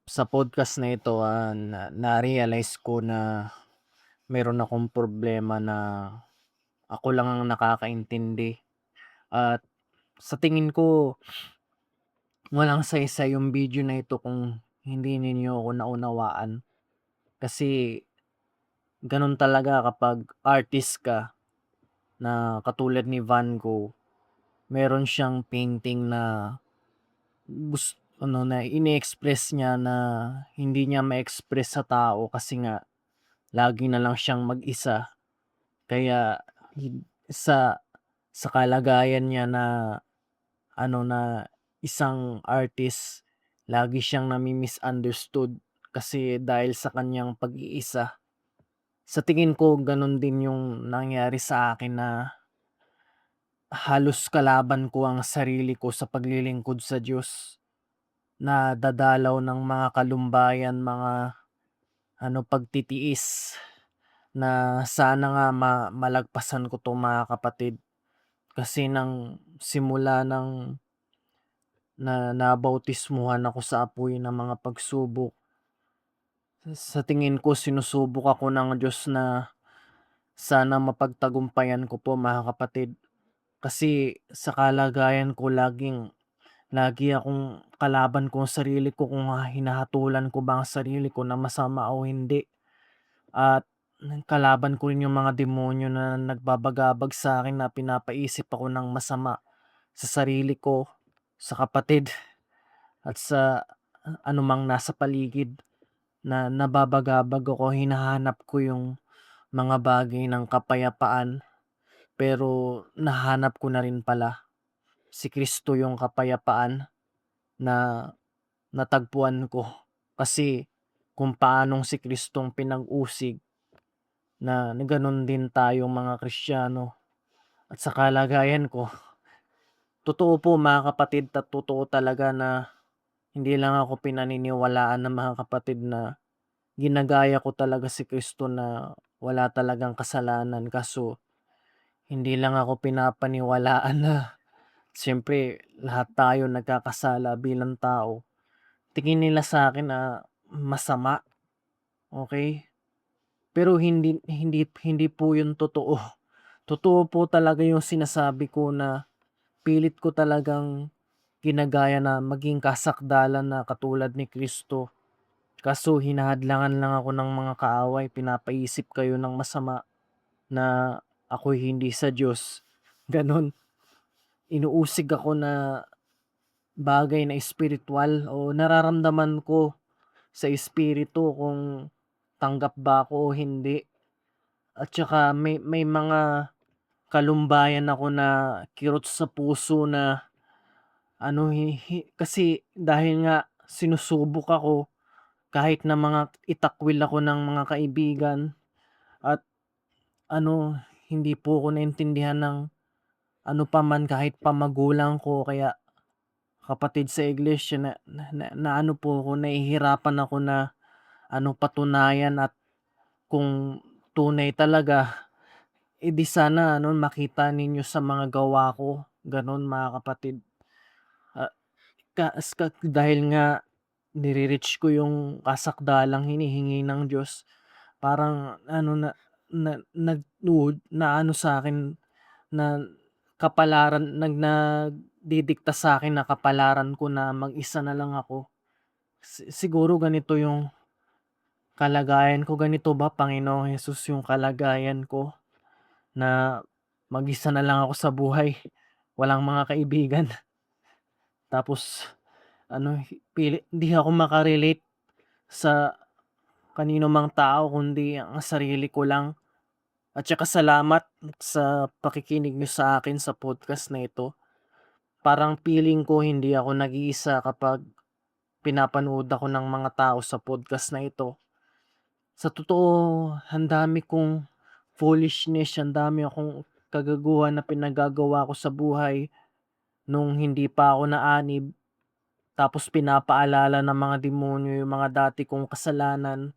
Sa podcast na ito, na-realize ko na meron akong problema na ako lang ang nakakaintindi at sa tingin ko walang saysay yung video na ito kung hindi ninyo ako naunawaan. Kasi gano'n talaga kapag artist ka na katulad ni Van Gogh, meron siyang painting na na ini-express niya na hindi niya ma-express sa tao kasi nga lagi na lang siyang mag-isa. Kaya sa kalagayan niya na na isang artist, lagi siyang nami-misunderstood kasi dahil sa kaniyang pag-iisa. Sa tingin ko gano'n din yung nangyari sa akin na halos kalaban ko ang sarili ko sa paglilingkod sa Diyos. Nadadalaw ng mga kalumbayan, mga pagtitiis na sana nga malagpasan ko 'to, mga kapatid. Kasi ng simula ng nabautismuhan ako sa apoy ng mga pagsubok, sa tingin ko sinusubok ako ng Diyos na sana mapagtagumpayan ko po, mga kapatid. Kasi sa kalagayan ko lagi akong kalaban ko ang sarili ko kung hinahatulan ko ba ang sarili ko na masama o hindi. At kalaban ko rin yung mga demonyo na nagbabagabag sa'kin na pinapaisip ako ng masama sa sarili ko, sa kapatid, at sa anumang nasa paligid na nababagabag ako. Hinahanap ko yung mga bagay ng kapayapaan, pero nahanap ko na rin pala si Kristo yung kapayapaan na natagpuan ko. Kasi kung paanong si Kristong pinag-usig na gano'n din tayong mga Kristiyano. At sa kalagayan ko, totoo po, mga kapatid, at totoo talaga na hindi lang ako pinaniniwalaan ng mga kapatid na ginagaya ko talaga si Kristo na wala talagang kasalanan. Kaso hindi lang ako pinapaniwalaan na siyempre lahat tayo nagkakasala bilang tao. Tingin nila sa akin na masama, okay. Pero hindi hindi hindi po 'yun totoo. Totoo po talaga yung sinasabi ko na pilit ko talagang ginagaya na maging kasakdalan na katulad ni Kristo. Kaso hinahadlangan lang ako ng mga kaaway, pinapaisip kayo ng masama na ako'y hindi sa Diyos, gano'n. Inuusig ako na bagay na espirituwal o nararamdaman ko sa espiritu kung tanggap ba ako o hindi. At saka may mga kalumbayan ako na kirot sa puso na kasi dahil nga sinusubok ako kahit na mga itakwil ako ng mga kaibigan at hindi po ako naintindihan ng pa man kahit pa magulang ko kaya kapatid sa iglesia na po ako, nahihirapan ako na patunayan at kung tunay talaga, di sana makita ninyo sa mga gawa ko, gano'n, mga kapatid. Ah, dahil nga nire-reach ko yung kasakdalang hinihingi ng Diyos, parang na sa'kin na kapalaran nagdidikta sa'kin na kapalaran ko na mag-isa na lang ako. Siguro ganito yung kalagayan ko, ganito ba, Panginoong Hesus, yung kalagayan ko na mag-isa na lang ako sa buhay, walang mga kaibigan. Tapos hindi ako maka-relate sa kanino mang tao kundi ang sarili ko lang. At saka salamat sa pakikinig niyo sa akin sa podcast na ito. Parang feeling ko hindi ako nag-iisa kapag pinapanood ako ng mga tao sa podcast na ito. Sa totoo, ang dami kong foolishness, ang dami akong kagaguhan na pinagagawa ko sa buhay nung hindi pa ako naanib. Tapos pinapaalala ng mga demonyo yung mga dati kong kasalanan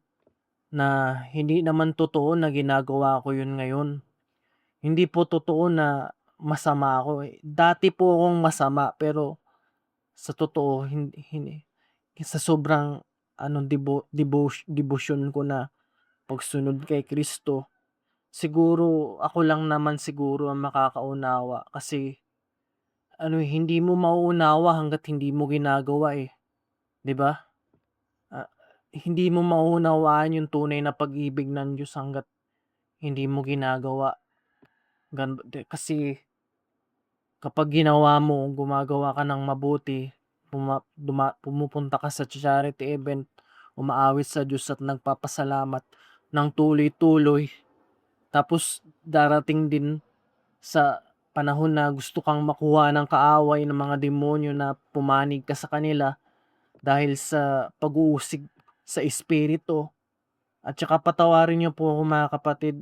na hindi naman totoo na ginagawa ko yun ngayon. Hindi po totoo na masama ako, eh. Dati po akong masama pero sa totoo hindi. sa sobrang ano debosyon ko na pagsunod kay Kristo, siguro ako lang naman siguro ang makakaunawa kasi ano, hindi mo mauunawa hangga't hindi mo ginagawa, 'di ba? Ah, Hindi mo mauunawaan yung tunay na pag-ibig ng Diyos hangga't hindi mo ginagawa. Kasi kapag ginawa mo, gumagawa ka ng mabuti, pumupunta ka sa charity event, umaawit sa Diyos at nagpapasalamat ng tuloy-tuloy, tapos darating din sa panahon na gusto kang makuha ng kaaway ng mga demonyo na pumanig ka sa kanila dahil sa pag-uusig sa espiritu. At saka patawarin niyo po ako mga kapatid,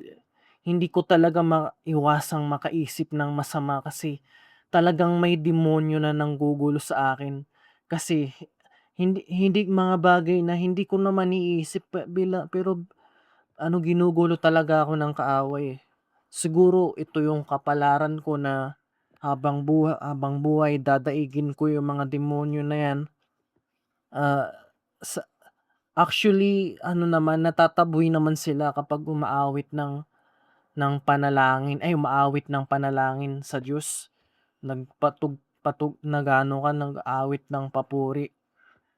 hindi ko talaga maiwasang makaisip ng masama kasi talagang may demonyo na nanggugulo sa akin. Kasi hindi hindi mga bagay na hindi ko naman iisip pero ano, ginugulo talaga ako ng kaaway, Siguro ito yung kapalaran ko na habang buhay dadaigin ko yung mga demonyo na yan. Ah, sa Actually ano naman, natataboy naman sila kapag umaawit ng panalangin sa Diyos. Nag-ano ka, nag-aawit ng papuri.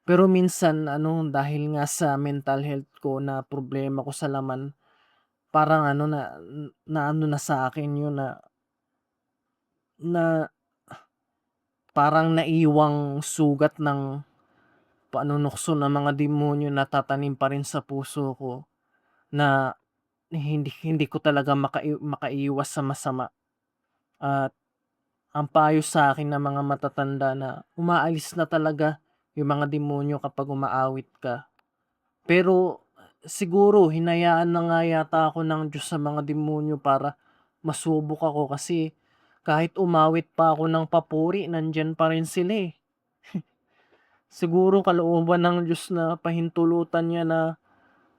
Pero minsan ano, dahil nga sa mental health ko na problema ko sa laman, parang ano na ano na sa akin yun na parang naiwang sugat ng panunukso ng mga demonyo na tatanim pa rin sa puso ko na hindi hindi ko talaga makaiwas sa masama. At ang payo sa akin ng mga matatanda na umaalis na talaga yung mga demonyo kapag umaawit ka. Pero siguro hinayaan na nga yata ako ng Diyos sa mga demonyo para masubok ako kasi kahit umawit pa ako ng papuri, nandiyan pa rin sila, Siguro kalooban ng Diyos na pahintulutan niya na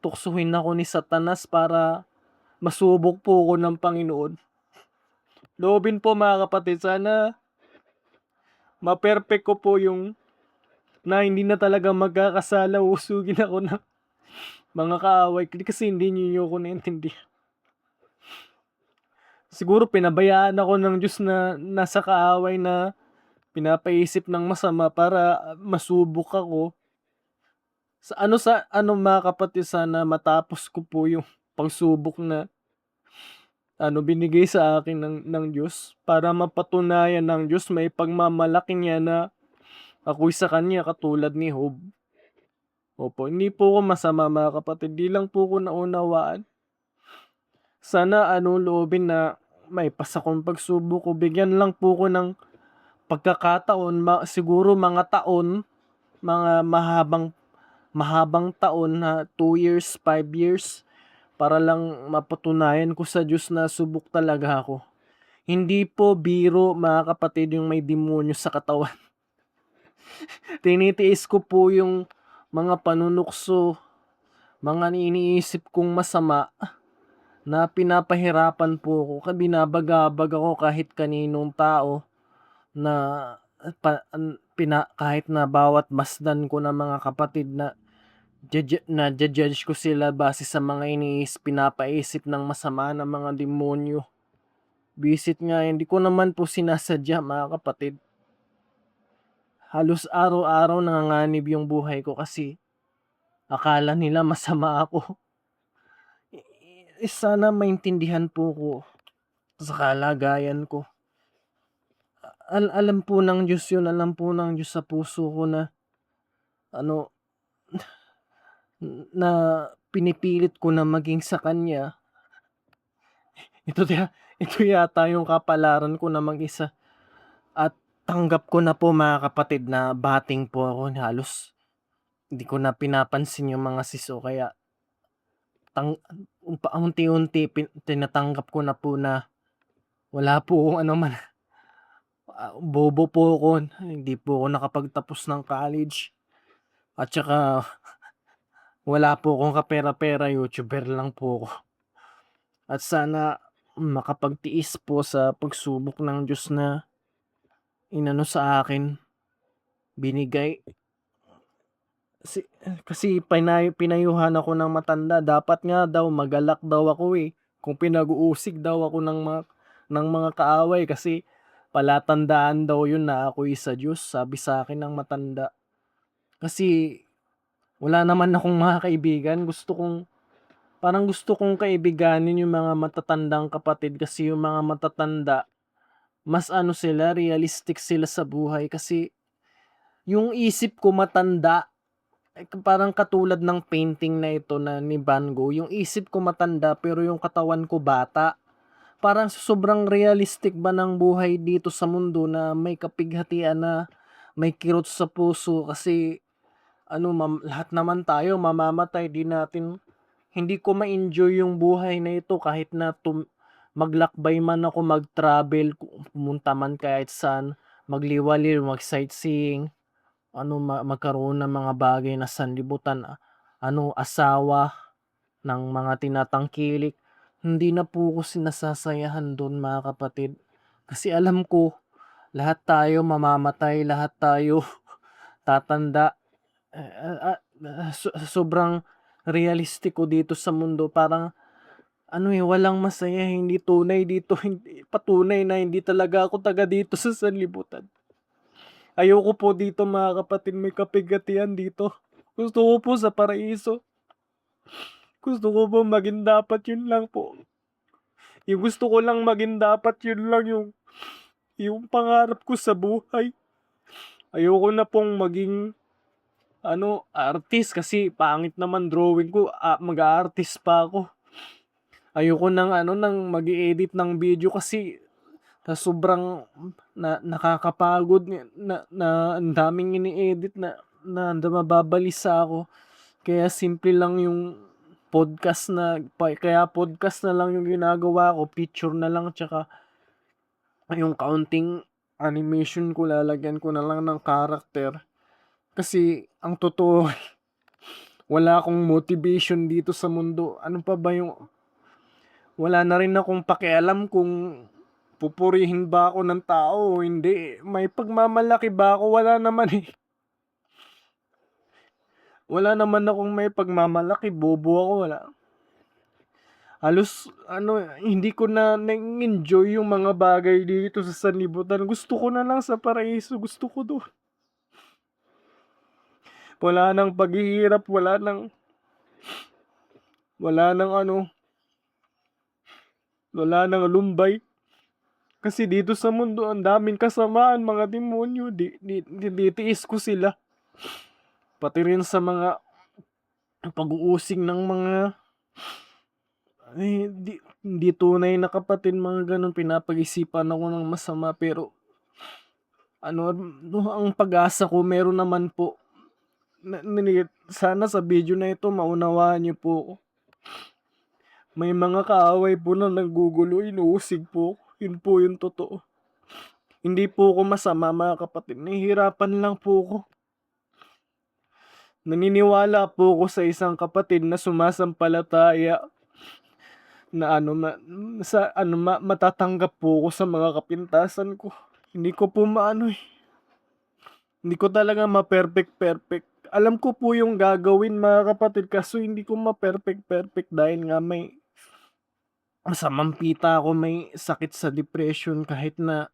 tuksohin ako ni Satanas para masubok po ako ng Panginoon. Loobin po mga kapatid, sana ma-perfect ko po yung na hindi na talaga magkakasala, usugin ako ng mga kaaway kasi hindi niyo ako naintindihan. Siguro pinabayaan ako ng Diyos na nasa kaaway na pinapaisip ng masama para masubok ako. Sa ano mga kapatid, sana matapos ko po yung pagsubok na ano binigay sa akin ng Diyos para mapatunayan ng Diyos may pagmamalaki niya na ako'y sa kanya katulad ni Job. Opo, hindi po ako masama mga kapatid, 'di lang po ko naunawaan. Sana ano, loobin na maipasa kong pagsubok ko, bigyan lang po ko ng pagkakataon, siguro mga taon, mga mahabang mahabang taon na 2 years, 5 years, para lang mapatunayan ko sa Diyos na subok talaga ako. Hindi po biro mga kapatid yung may demonyo sa katawan. Tinitiis ko po yung mga panunukso, mga iniisip kong masama na pinapahirapan po ako, binabagabag ako kahit kaninong tao na kahit na bawat masdan ko ng mga kapatid na judge ko sila base sa mga pinapaisip ng masama ng mga demonyo. Visit nga, hindi ko naman po sinasadya mga kapatid. Halos araw-araw nanganganib yung buhay ko kasi akala nila masama ako. Sana maintindihan po ko sa kalagayan ko. Alam po ng Diyos yun, alam po ng Diyos sa puso ko na ano, na pinipilit ko na maging sa Kanya. Ito yata yung kapalaran ko na mag-isa. At tanggap ko na po mga kapatid na bating po ako, halos hindi ko na pinapansin yung mga siso, kaya unti-unti tinatanggap ko na po na wala po akong ano man, bobo po ako, hindi po ako nakapagtapos ng college, at saka wala po akong kapera-pera, YouTuber lang po ako. At sana makapagtiis po sa pagsubok ng Diyos na inano sa akin, binigay. Kasi pinayuhan ako ng matanda, dapat nga daw magalak daw ako, eh, kung pinag-uusig daw ako ng mga kaaway kasi palatandaan daw yun na ako'y sa Diyos, sabi sa akin ng matanda. Kasi wala naman akong mga kaibigan, gusto kong kaibiganin yung mga matatandang kapatid kasi yung mga matatanda, mas ano sila, realistic sila sa buhay kasi yung isip ko matanda. Parang katulad ng painting na ito na ni Van Gogh, yung isip ko matanda pero yung katawan ko bata. Parang sobrang realistic ba ng buhay dito sa mundo na may kapighatian na may kirot sa puso kasi lahat naman tayo mamamatay, hindi ko ma-enjoy yung buhay na ito kahit na maglakbay man ako, mag-travel, pumunta man kahit saan, magliwaliw, mag-sightseeing, magkaroon ng mga bagay na sanlibutan, asawa, ng mga tinatangkilik. Hindi na po ako sinasasayahan dun, mga kapatid. Kasi alam ko, lahat tayo mamamatay, lahat tayo tatanda. Sobrang realistic ko dito sa mundo. Parang, walang masaya, hindi tunay dito, hindi patunay na hindi talaga ako taga dito sa sanlibutan. Ayoko po dito, mga kapatid, may kapighatian dito. Gusto ko po sa paraiso. Gusto ko po maging dapat yun lang po. Yung gusto ko lang maging dapat yun lang yung pangarap ko sa buhay. Ayoko na pong maging artist kasi pangit naman drawing ko. Mag-aartist pa ako. Ayoko nang mag-edit ng video kasi sobrang nakakapagod na ang daming ini-edit na mababalisa ako. Kaya simple lang yung kaya podcast na lang yung ginagawa ko, picture na lang tsaka yung kaunting animation ko lalagyan ko na lang ng character. Kasi ang totoo, wala akong motivation dito sa mundo. Ano pa ba wala na rin akong pakialam kung pupurihin ba ako ng tao o hindi. May pagmamalaki ba ako? Wala naman eh. Wala naman akong may pagmamalaki, bobo ako, wala. Halos hindi ko na enjoy yung mga bagay dito sa sanlibutan. Gusto ko na lang sa paraiso, gusto ko doon. Wala nang paghihirap, wala nang lumbay. Kasi dito sa mundo, ang daming kasamaan, mga demonyo, ditiis ko sila. Pati rin sa mga pag-uusig ng mga hindi tunay na kapatid, mga ganun, pinapag-isipan ako ng masama pero ang pag-asa ko meron naman po. Sana sa video na ito maunawaan niyo po ako. May mga kaaway po na naggugulo, inuusig po. Yun po yung totoo. Hindi po ako masama, mga kapatid. Nahihirapan lang po ako. Naniniwala po ako sa isang kapatid na sumasampalataya na matatanggap po ako sa mga kapintasan ko. Hindi ko po Hindi ko talaga ma-perfect. Alam ko po yung gagawin, mga kapatid, kaso hindi ko ma-perfect dahil nga may masamang pita ako, may sakit sa depression kahit na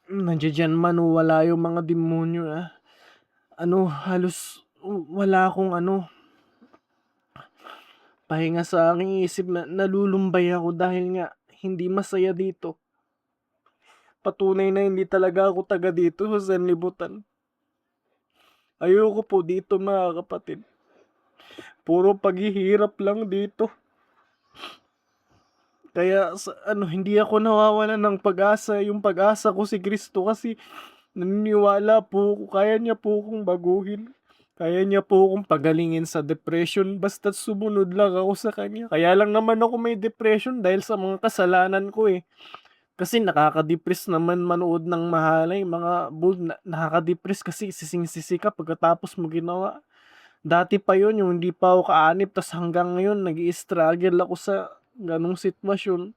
nandiyan man o wala yung mga demonyo, halos wala akong pahinga sa aking isip, na nalulumbay ako dahil nga hindi masaya dito. Patunay na hindi talaga ako taga dito sa sanlibutan. Ayoko po dito, mga kapatid. Puro paghihirap lang dito. Kaya hindi ako nawawalan ng pag-asa. Yung pag-asa ko si Kristo kasi naniniwala po ako, kaya niya po akong baguhin. Kaya niya po akong pagalingin sa depression basta't sumunod lang ako sa kanya. Kaya lang naman ako may depression dahil sa mga kasalanan ko eh. Kasi nakaka-depress naman manood ng mahalay, mga nakaka-depress kasi sising-sisi ka pagkatapos mo ginawa. Dati pa yun, yung hindi pa ako kaanib, tas hanggang ngayon nag-i-struggle ako sa ganong sitwasyon.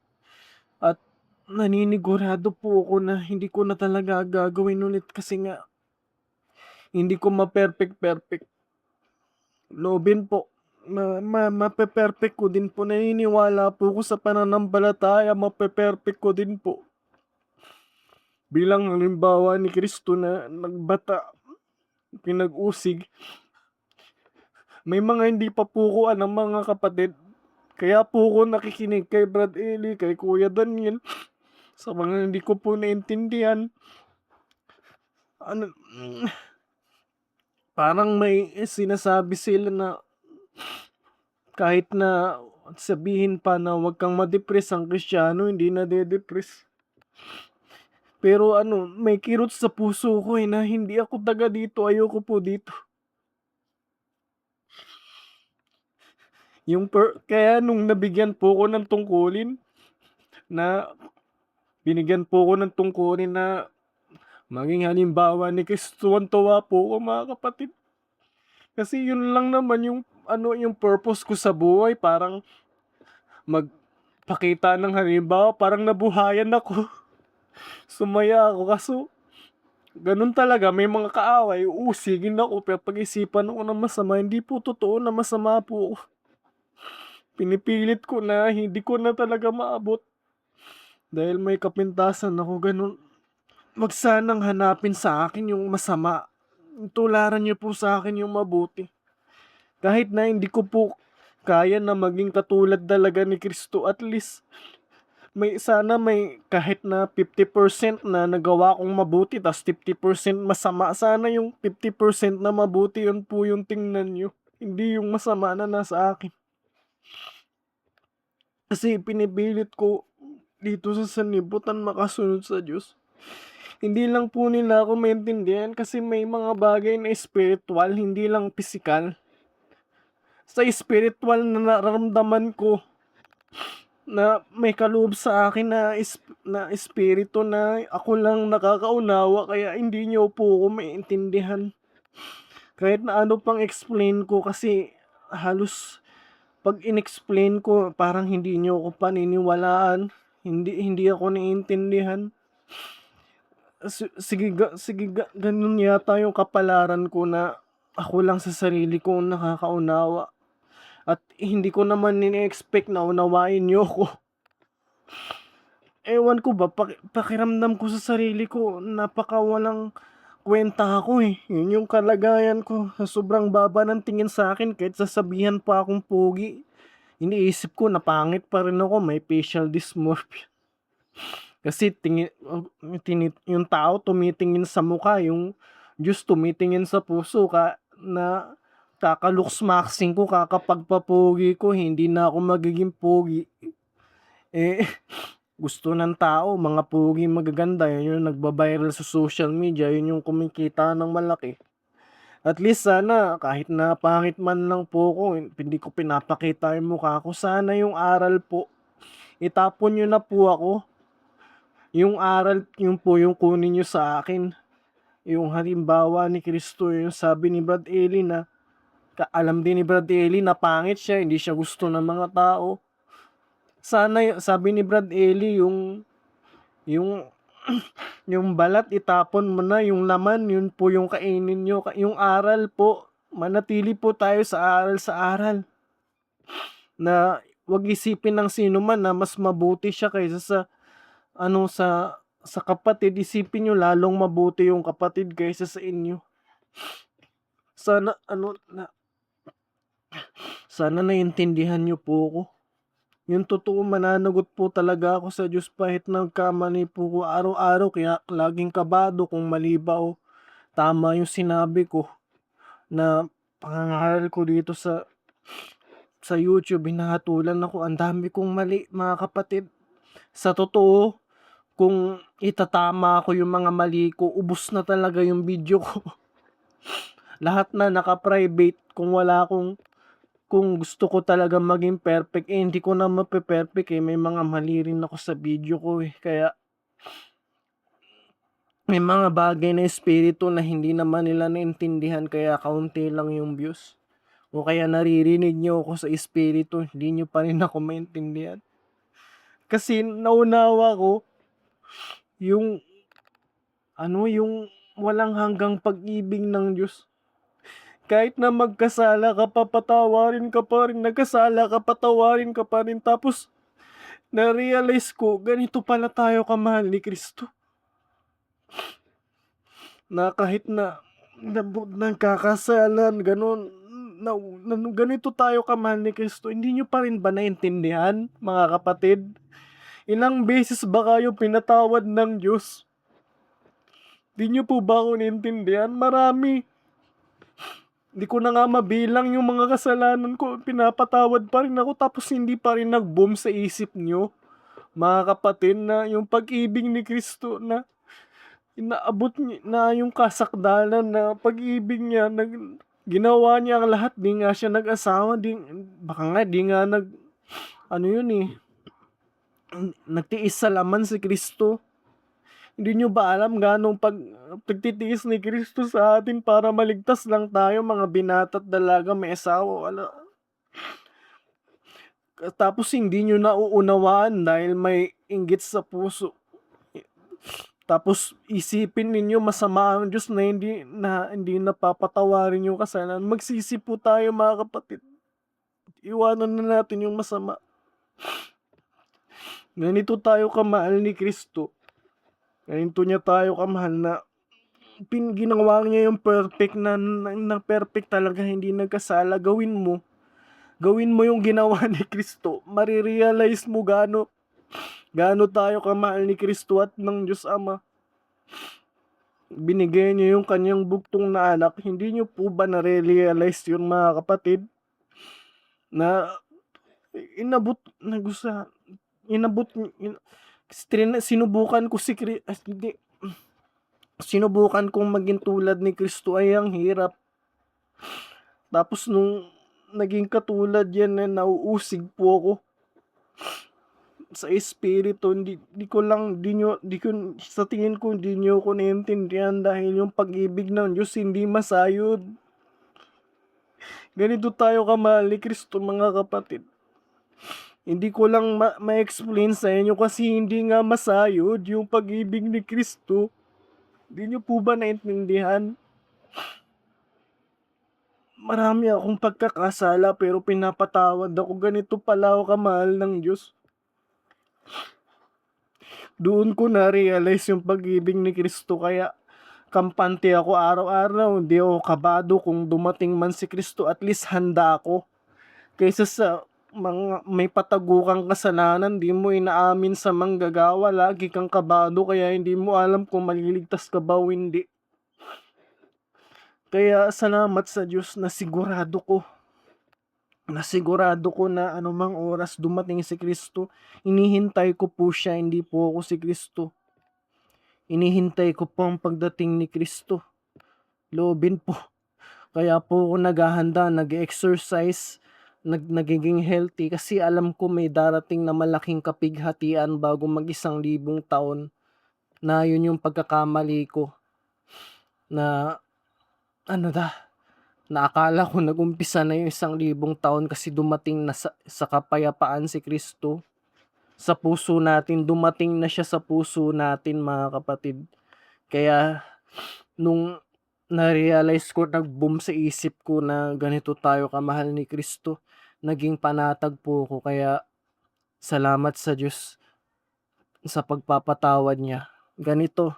At naninigurado po ako na hindi ko na talaga gagawin ulit kasi nga Hindi ko maperfect. Loobin po, mape-perfect ko din po. Naniniwala po ako sa pananampalataya, mape-perfect ko din po. Bilang halimbawa ni Kristo na nagbata, pinag-usig, may mga hindi pa po ko alam mga kapatid. Kaya po ako nakikinig kay Brad Eli, kay Kuya Daniel, sa mga hindi ko po naintindihan. Ano, parang may sinasabi sila na kahit na sabihin pa na huwag kang ma-depress, ang Kristiyano hindi nade-depress. Pero may kirot sa puso ko na hindi ako taga dito, ayoko po dito. Kaya nung nabigyan po ko ng tungkulin na binigyan po ko ng tungkulin na maging halimbawa ni Kristo, tuwa po ako mga kapatid. Kasi yun lang naman yung purpose ko sa buhay, parang magpakita ng halimbawa, parang nabuhayan ako. Sumaya ako, kaso ganun talaga, may mga kaaway, uusigin ako, pero pag-isipan ako ng masama, hindi po totoo na masama po ako. Pinipilit ko na, hindi ko na talaga maabot. Dahil may kapintasan ako, ganun. Wag sanang hanapin sa akin yung masama. Tularan niyo po sa akin yung mabuti. Kahit na hindi ko po kaya na maging katulad talaga ni Kristo, at least may kahit na 50% na nagawa kong mabuti, tas 50% masama. Sana yung 50% na mabuti, yun po yung tingnan nyo. Hindi yung masama na nasa akin. Kasi pinipilit ko dito sa sanlibutan makasunod sa Diyos. Hindi lang po nila ako maintindihan kasi may mga bagay na spiritual, hindi lang physical. Sa spiritual na nararamdaman ko na may kaloob sa akin na espiritu na ako lang nakakaunawa, kaya hindi niyo po ako maintindihan. Kahit na ano pang explain ko, kasi halos pag inexplain ko parang hindi niyo ako paniniwalaan. Hindi ako naiintindihan. Sige, ganun yata yung kapalaran ko na ako lang sa sarili ko nakakaunawa. At hindi ko naman ni-expect na unawain niyo ako. Ewan ko ba, pakiramdam ko sa sarili ko, napakawalang kwenta ako eh. Yun yung kalagayan ko. Sobrang baba ng tingin sa akin, kahit sasabihan pa akong pogi. Iniisip ko na pangit pa rin ako, may facial dysmorphia. Kasi yung tao tumitingin sa mukha, yung Diyos tumitingin sa puso na kakalooks maxing ko, kakapagpapogi ko, hindi na ako magiging pogi. Gusto ng tao, mga pogi magaganda, yun yung nagba-viral sa social media, yun yung kumikita ng malaki. At least sana, kahit na pangit man lang po ko, hindi ko pinapakita yung mukha ko, sana yung aral po, itapon nyo na po ako. Yung aral, yun po yung kunin nyo sa akin. Yung halimbawa ni Kristo, yung sabi ni Brad Eli na, alam din ni Brad Eli na pangit siya, hindi siya gusto ng mga tao. Sana, sabi ni Brad Eli, yung yung balat itapon mo na, yung laman yun po yung kainin nyo. Yung aral po, manatili po tayo sa aral na wag isipin ng sino man na mas mabuti siya kaysa sa kapatid. Isipin nyo lalong mabuti yung kapatid kaysa sa inyo. Sana naiintindihan nyo po ako. Yung totoo, mananagot po talaga ako sa Diyos kahit nagkamali po ko araw-araw, kaya laging kabado kung mali ba o tama yung sinabi ko. Na pangangaral ko dito sa YouTube, hinahatulan ako, ang dami kong mali mga kapatid. Sa totoo, kung itatama ko yung mga mali ko, ubos na talaga yung video ko. Lahat na naka-private. Kung gusto ko talaga maging perfect, hindi ko na mape-perfect eh. May mga mali rin ako sa video ko eh. Kaya may mga bagay na espiritu na hindi naman nila naintindihan, kaya kaunti lang yung views. O kaya naririnig nyo ako sa espiritu, hindi nyo pa rin ako maintindihan. Kasi naunawa ko yung walang hanggang pag-ibig ng Diyos. Kahit na magkasala ka pa, patawarin ka pa rin, nagkasala ka, patawarin ka pa rin. Tapos na-realize ko, ganito pala tayo kamahal ni Kristo. Na kahit na nagkakasalan, ganun, ganito tayo kamahal ni Kristo. Hindi nyo pa rin ba naintindihan, mga kapatid? Ilang beses ba kayo pinatawad ng Diyos? Di nyo po ba ako naintindihan? Marami. Hindi ko na nga mabilang yung mga kasalanan ko. Pinapatawad pa rin ako tapos hindi pa rin nag-boom sa isip nyo. Mga kapatid, na yung pag-ibig ni Kristo na inaabot niya na yung kasakdalan na pag-ibig niya, ginawa niya ang lahat. Di nga siya nag-asawa. Baka nga di nga ano yun eh, nagtiis sa laman si Kristo. Hindi nyo ba alam ganong pagtitiis ni Kristo sa atin para maligtas lang tayo, mga binata at dalaga may asawa? Tapos hindi nyo nauunawaan dahil may inggit sa puso. Tapos isipin ninyo masama ang Diyos na hindi napapatawarin yung kasalanan. Magsisi po tayo, mga kapatid. Iwanan na natin yung masama. Ganito tayo kamahal ni Kristo. Ganito niya tayo kamahal na ginawa niya yung perfect na perfect talaga, hindi nagkasala. Gawin mo yung ginawa ni Kristo. Marirealize mo gaano tayo kamahal ni Kristo at ng Diyos Ama. Binigay niya yung kanyang bugtong na anak. Hindi niyo po ba na-realize yun, mga kapatid? Na sinubukan ko sinubukan kong maging tulad ni Kristo, ay ang hirap. Tapos nung naging katulad yan, nauusig po ako sa espiritu. Sa tingin ko hindi nyo ko naiintindihan dahil yung pag-ibig ng Diyos hindi masayod. Ganito tayo kamahal ni Kristo, mga kapatid. Hindi ko lang ma-explain sa inyo kasi hindi nga masayod yung pag-ibig ni Kristo. Hindi nyo po ba naintindihan? Marami akong pagkakasala pero pinapatawad ako. Ganito pala ako kamahal ng Diyos. Doon ko na-realize yung pag-ibig ni Kristo, kaya kampante ako araw-araw. Hindi ako kabado kung dumating man si Kristo, at least handa ako. Kaysa sa mga may patagukang kasalanan, di mo inaamin sa manggagawa, lagi kang kabado kaya hindi mo alam kung maliligtas ka ba o hindi. Kaya salamat sa Diyos na sigurado ko na anumang oras dumating si Kristo, inihintay ko po siya, hindi po ako si Kristo. Inihintay ko po ang pagdating ni Kristo. Loobin po. Kaya po ako naghahanda, nag-exercise, nagiging healthy kasi alam ko may darating na malaking kapighatian bago mag-1,000 taon, na yun yung pagkakamali ko na akala ko nag-umpisa na yung 1,000 taon kasi dumating na sa kapayapaan si Kristo sa puso natin. Dumating na siya sa puso natin, mga kapatid. Kaya nung na-realize ko, nag-boom sa isip ko na ganito tayo kamahal ni Kristo, naging panatag po ko. Kaya salamat sa Diyos sa pagpapatawad niya. Ganito.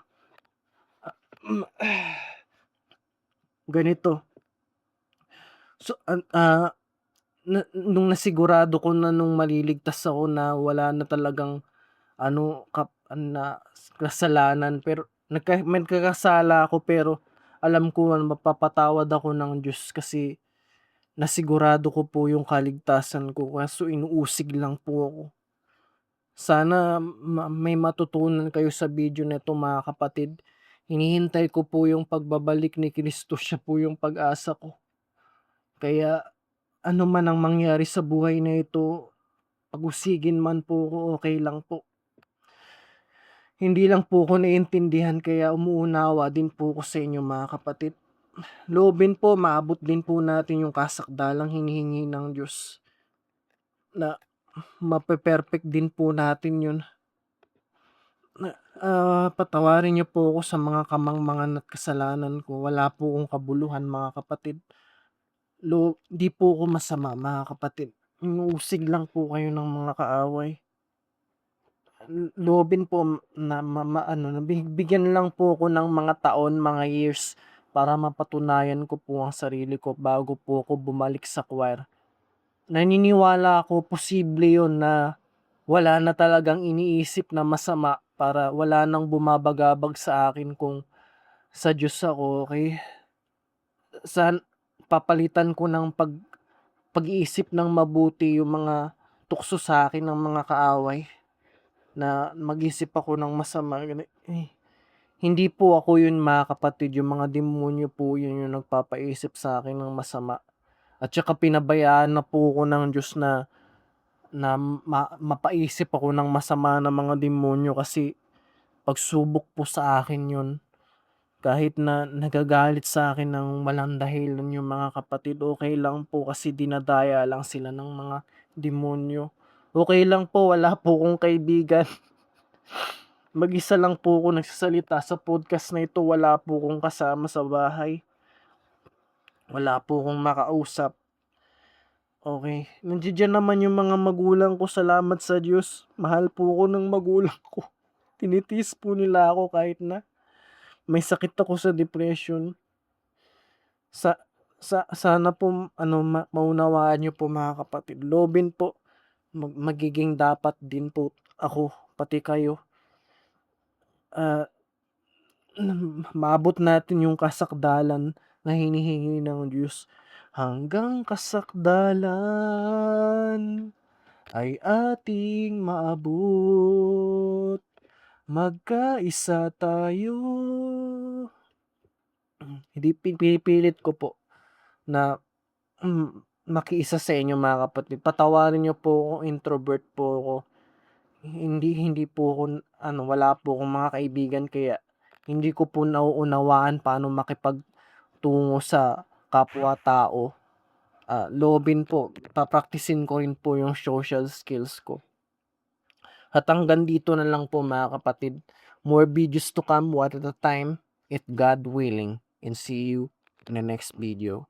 So, nung nasigurado ko na nung maliligtas ako na wala na talagang kasalanan, pero nagkakasala ako, pero alam ko na mapapatawad ako ng Diyos kasi nasigurado ko po yung kaligtasan ko, kaso inuusig lang po ako. Sana may matutunan kayo sa video na ito, mga kapatid. Hinihintay ko po yung pagbabalik ni Kristo, siya po yung pag-asa ko. Kaya ano man ang mangyari sa buhay na ito, pag-usigin man po ako, okay lang po. Hindi lang po ako naiintindihan, kaya umuunawa din po ako sa inyo, mga kapatid. Loobin po, maabot din po natin yung kasakdalang hinihingi ng Diyos, na mape-perfect din po natin yun. Patawarin niyo po ako sa mga kamangmangan at kasalanan ko. Wala po akong kabuluhan, mga kapatid. 'Di po ako masama, mga kapatid. Inuusig lang po kayo ng mga kaaway. Loobin po na ma-ano, na bigyan lang po ako ng mga taon, mga years para mapatunayan ko po ang sarili ko bago po ako bumalik sa choir. Naniniwala ako posible 'yun na wala na talagang iniisip na masama para wala nang bumabagabag sa akin kung sa Diyos ako, okey? Papalitan ko ng pag-iisip ng mabuti yung mga tukso sa'kin ng mga kaaway na mag-isip ako ng masama, hindi po ako yun, mga kapatid. Yung mga demonyo po yun yung nagpapaisip sa'kin ng masama, at saka pinabayaan na po ako ng Diyos na mapaisip ako ng masama ng mga demonyo, kasi pagsubok po sa akin yun. Kahit na nagagalit sa akin ng walang dahilan yung mga kapatid, okey lang po, kasi dinadaya lang sila ng mga demonyo. Okey lang po, wala po akong kaibigan. Mag-isa lang po ako nagsasalita sa podcast na ito, wala po akong kasama sa bahay. Wala po akong makausap, okey. Nandiya-diyan naman yung mga magulang ko, salamat sa Diyos. Mahal po ako ng magulang ko. Tinitiis po nila ako kahit na may sakit ako sa depression. Sa sana po ano, maunawaan niyo po, mga kapatid. Loobin po, magiging dapat din po ako, pati kayo. Maabot natin yung kasakdalan na hinihingi ng Diyos. Hanggang kasakdalan ay ating maabot, magkaisa tayo. Hindi pinipilit ko po na makiisa sa inyo, mga kapatid. Patawarin niyo po ako, introvert po ako. Hindi po ako ano, wala po akong mga kaibigan, kaya hindi ko po nauunawaan paano makipagtungo sa kapwa-tao. Loobin po, papraktisin ko rin po yung social skills ko. At hanggang dito na lang po, mga kapatid. More videos to come, one at a time, if God willing. And see you in the next video.